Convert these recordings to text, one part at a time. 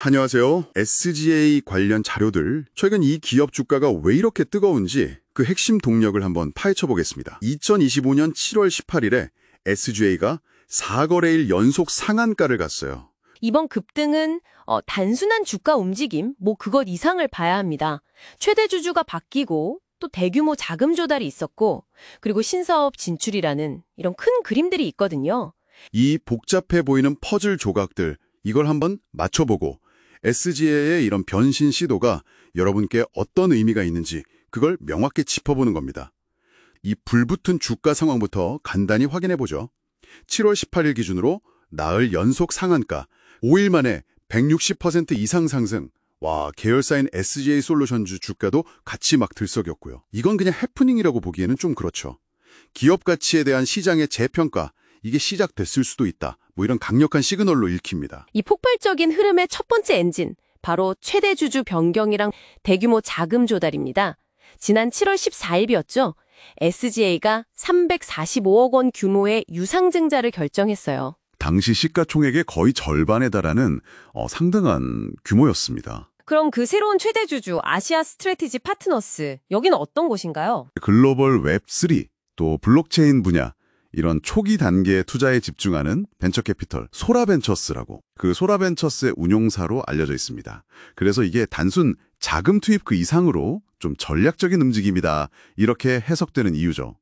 안녕하세요. SGA 관련 자료들, 최근 이 기업 주가가 왜 이렇게 뜨거운지 그 핵심 동력을 한번 파헤쳐 보겠습니다. 2025년 7월 18일에 SGA가 4거래일 연속 상한가를 갔어요. 이번 급등은 단순한 주가 움직임, 그것 이상을 봐야 합니다. 최대 주주가 바뀌고 또 대규모 자금 조달이 있었고 그리고 신사업 진출이라는 이런 큰 그림들이 있거든요. 이 복잡해 보이는 퍼즐 조각들, 이걸 한번 맞춰보고 SGA의 이런 변신 시도가 여러분께 어떤 의미가 있는지 그걸 명확히 짚어보는 겁니다. 이 불붙은 주가 상황부터 간단히 확인해보죠. 7월 18일 기준으로 나흘 연속 상한가, 5일 만에 160% 이상 상승. 와, 계열사인 SGA 솔루션즈 주가도 같이 막 들썩였고요. 이건 그냥 해프닝이라고 보기에는 좀 그렇죠. 기업 가치에 대한 시장의 재평가, 이게 시작됐을 수도 있다. 이런 강력한 시그널로 읽힙니다. 이 폭발적인 흐름의 첫 번째 엔진, 바로 최대 주주 변경이랑 대규모 자금 조달입니다. 지난 7월 14일이었죠. SGA가 345억 원 규모의 유상증자를 결정했어요. 당시 시가총액의 거의 절반에 달하는 상당한 규모였습니다. 그럼 그 새로운 최대 주주 아시아 스트래티지 파트너스, 여기는 어떤 곳인가요? 글로벌 웹3, 또 블록체인 분야, 이런 초기 단계의 투자에 집중하는 벤처캐피털 소라벤처스라고, 그 소라벤처스의 운용사로 알려져 있습니다. 그래서 이게 단순 자금 투입 그 이상으로 좀 전략적인 움직임이다, 이렇게 해석되는 이유죠.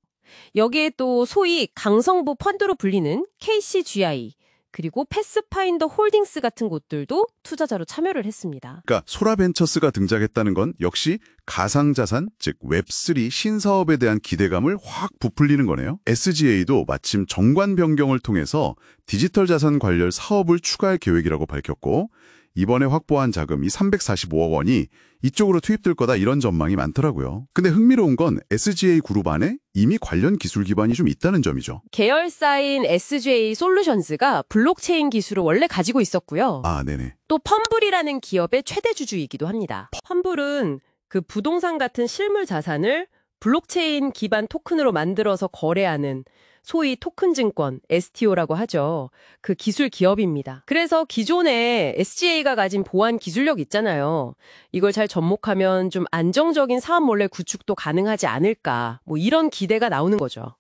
여기에 또 소위 강성부 펀드로 불리는 KCGI, 그리고 패스파인더 홀딩스 같은 곳들도 투자자로 참여를 했습니다. 그러니까 소라벤처스가 등장했다는 건 역시 가상자산, 즉 웹3 신사업에 대한 기대감을 확 부풀리는 거네요. SGA도 마침 정관 변경을 통해서 디지털 자산 관련 사업을 추가할 계획이라고 밝혔고, 이번에 확보한 자금이 345억 원이 이쪽으로 투입될 거다, 이런 전망이 많더라고요. 근데 흥미로운 건 SGA 그룹 안에 이미 관련 기술 기반이 좀 있다는 점이죠. 계열사인 SGA 솔루션즈가 블록체인 기술을 원래 가지고 있었고요. 네네. 또 펌블이라는 기업의 최대 주주이기도 합니다. 펌블은 그 부동산 같은 실물 자산을 블록체인 기반 토큰으로 만들어서 거래하는 소위 토큰 증권, STO라고 하죠. 그 기술 기업입니다. 그래서 기존에 SGA가 가진 보안 기술력 있잖아요. 이걸 잘 접목하면 좀 안정적인 사업 모델 구축도 가능하지 않을까, 이런 기대가 나오는 거죠.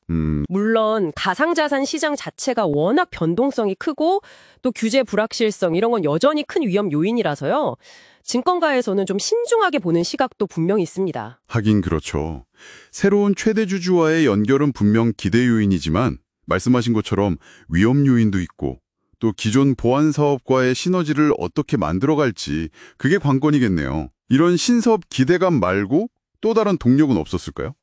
물론 가상자산 시장 자체가 워낙 변동성이 크고 또 규제 불확실성, 이런 건 여전히 큰 위험 요인이라서요. 증권가에서는 좀 신중하게 보는 시각도 분명히 있습니다. 하긴 그렇죠. 새로운 최대 주주와의 연결은 분명 기대 요인이지만 말씀하신 것처럼 위험 요인도 있고 또 기존 보안 사업과의 시너지를 어떻게 만들어갈지, 그게 관건이겠네요. 이런 신사업 기대감 말고 또 다른 동력은 없었을까요?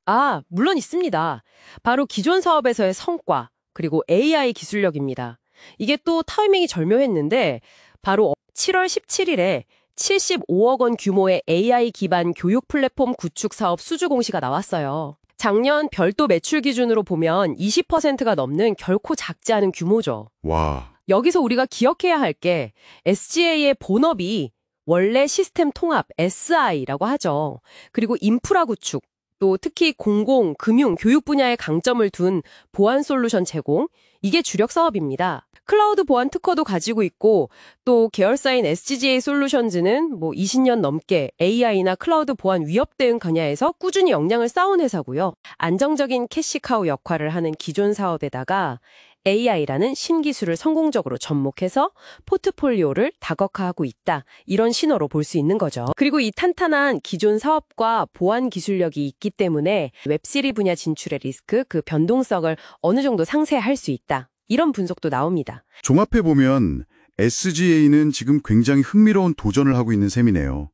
물론 있습니다. 바로 기존 사업에서의 성과, 그리고 AI 기술력입니다. 이게 또 타이밍이 절묘했는데 바로 7월 17일에 75억 원 규모의 AI 기반 교육 플랫폼 구축 사업 수주 공시가 나왔어요. 작년 별도 매출 기준으로 보면 20%가 넘는 결코 작지 않은 규모죠. 와. 여기서 우리가 기억해야 할 게 SGA의 본업이 원래 시스템 통합 SI라고 하죠. 그리고 인프라 구축, 또 특히 공공, 금융, 교육 분야에 강점을 둔 보안 솔루션 제공, 이게 주력 사업입니다. 클라우드 보안 특허도 가지고 있고 또 계열사인 SGA 솔루션즈는 20년 넘게 AI나 클라우드 보안 위협 대응 분야에서 꾸준히 역량을 쌓은 회사고요. 안정적인 캐시카우 역할을 하는 기존 사업에다가 AI라는 신기술을 성공적으로 접목해서 포트폴리오를 다각화하고 있다, 이런 신호로 볼 수 있는 거죠. 그리고 이 탄탄한 기존 사업과 보안 기술력이 있기 때문에 웹3 분야 진출의 리스크, 그 변동성을 어느 정도 상쇄할 수 있다, 이런 분석도 나옵니다. 종합해보면 SGA는 지금 굉장히 흥미로운 도전을 하고 있는 셈이네요.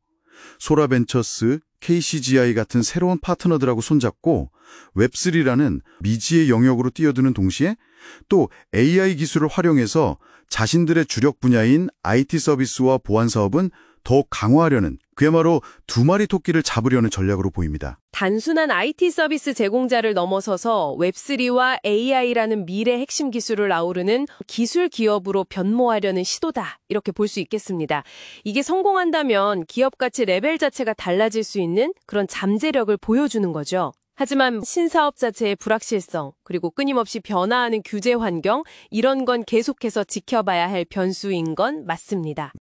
소라벤처스, KCGI 같은 새로운 파트너들하고 손잡고 웹3라는 미지의 영역으로 뛰어드는 동시에 또 AI 기술을 활용해서 자신들의 주력 분야인 IT 서비스와 보안 사업은 더 강화하려는, 그야말로 두 마리 토끼를 잡으려는 전략으로 보입니다. 단순한 IT 서비스 제공자를 넘어서서 웹3와 AI라는 미래 핵심 기술을 아우르는 기술 기업으로 변모하려는 시도다, 이렇게 볼 수 있겠습니다. 이게 성공한다면 기업 가치 레벨 자체가 달라질 수 있는 그런 잠재력을 보여주는 거죠. 하지만 신사업 자체의 불확실성, 그리고 끊임없이 변화하는 규제 환경, 이런 건 계속해서 지켜봐야 할 변수인 건 맞습니다.